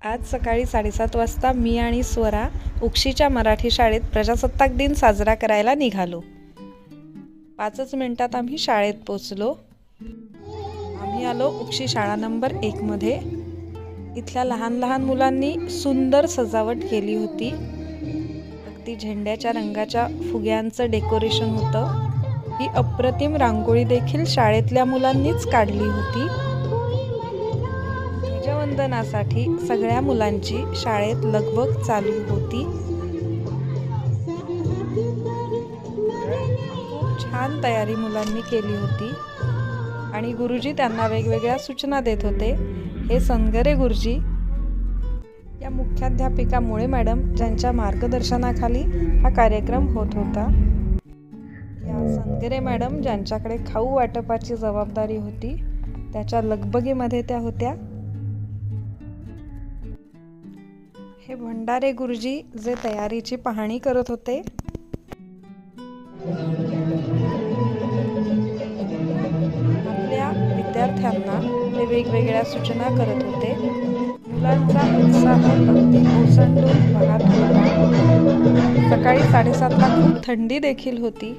आज सकाळी 7:30 वाजता मी आणि स्वरा उक्षीच्या मराठी शाळेत प्रजासत्ताक दिन साजरा करायला निघालो. 5 मिनिटात आम्ही शाळेत पोचलो. आम्ही आलो उक्षी शाळा नंबर 1 मध्ये. इथल्या लहान लहान मुलांनी सुंदर सजावट केली होती. अगदी झेंड्याच्या रंगाच्या फुग्यांचं डेकोरेशन होतं. ही अप्रतिम रांगोळी देखील शाळेतल्या मुलांनीच काढली होती. ध्वजवंदनासाठी सगळ्या मुलांची शाळेत लगबग चालू होती. खूप छान तयारी मुलांनी केली होती आणि गुरुजी त्यांना वेगवेगळ्या सूचना देत होते. हे सनगरे गुरुजी या मुख्याध्यापिका मुळे मॅडम ज्यांच्या मार्गदर्शनाखाली हा कार्यक्रम होत होता. या सनगरे मॅडम ज्यांच्याकडे खाऊ वाटपाची जबाबदारी होती, त्याच्या लगबगीमध्ये त्या होत्या. हे भंडारे गुरुजी जे तयारीची पाहणी करत होते. आपल्या विद्यार्थ्यांना ते वेगवेगळ्या सूचना करत होते. मुलांचा उत्साह अगदी ओसंडून वाहत होता. सकाळी 7:30ला खूप थंडी देखील होती.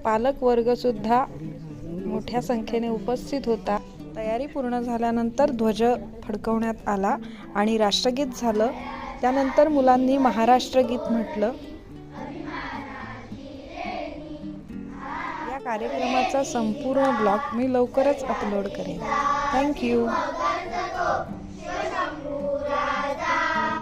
पालक वर्ग सुद्धा मोठ्या संख्येने उपस्थित होता. तयारी पूर्ण झाल्यानंतर ध्वज फडकवण्यात आला आणि राष्ट्रगीत झालं. त्यानंतर मुलांनी महाराष्ट्र गीत म्हटलं. या कार्यक्रमाचा संपूर्ण ब्लॉग मी लवकरच अपलोड करेन. थँक्यू.